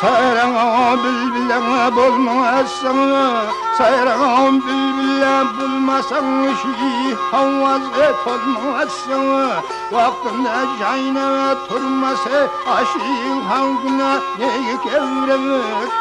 Sayrağım bülbülen bulmazsan, sayrağım bülbülen bulmasan, şi havaz et olmazsan, vaktinde cayneve turması, aşığın halkına neyi kevremek.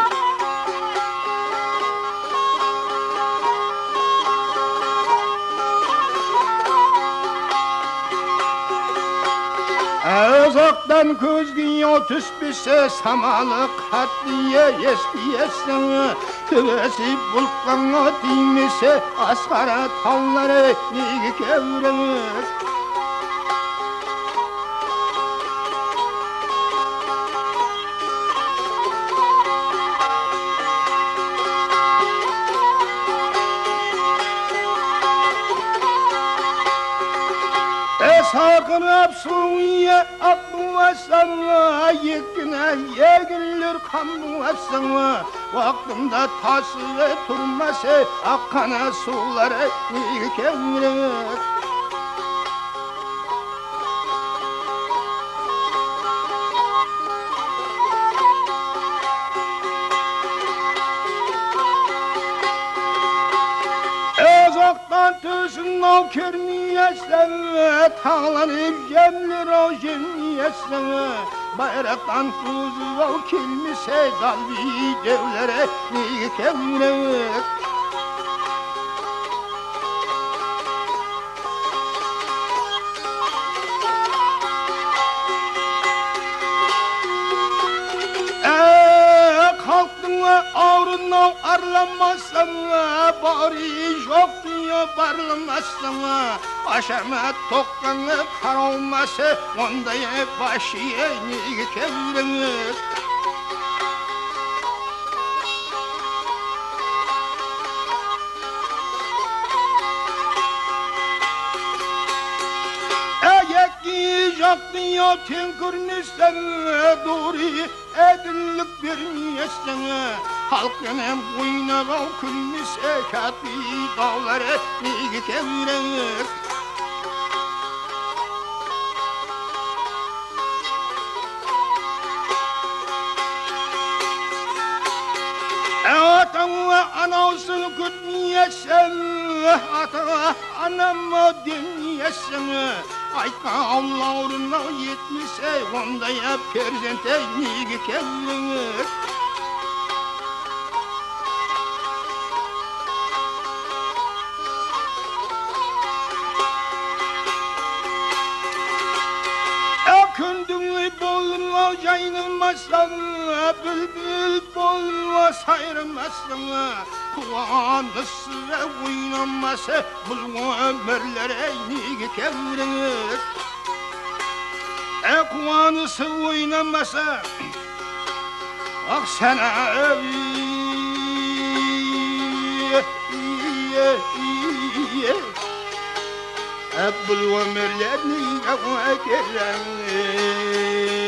Uzaktan kuzgiyo tüspise samalı kat diye yespiyesin. Tüvesi bulkana dimise asgara tavları nigi kevremek. Sakınıp suya atmazsan, yekine yegilir kanmazsan, vaktinde tasıya turması, akkana suları kevremek. Uzaktan tüsün o körmeyesen, tağlanıp gemlir o jemiyesen, bayraktan tuzu o kilmise, kalbi devlere kevremek. Ağrından arlanmazsan, bari yok diye barlamazsan, aşamet toklanıp kar olması, ondaya başıya nigi kevremek. Yok diye tünkürmüşsen, duri edillik vermeyesen, halkının boyuna külmüşse, katli dağları nigi kevremek. Atana anasını gütmeyesen, atana anamı demeyesen, ayka Allah'ına yetmişse, ondaya perzente nigi kevremek. Kündünü bulma caynılmazsan, bülbül bulma sayrılmazsan, kulağınız ve oynanması, bulma ömürlere nigi kevremek. Kulağınız oynanmasa, bak sana bulma ömürler nigi kevremek.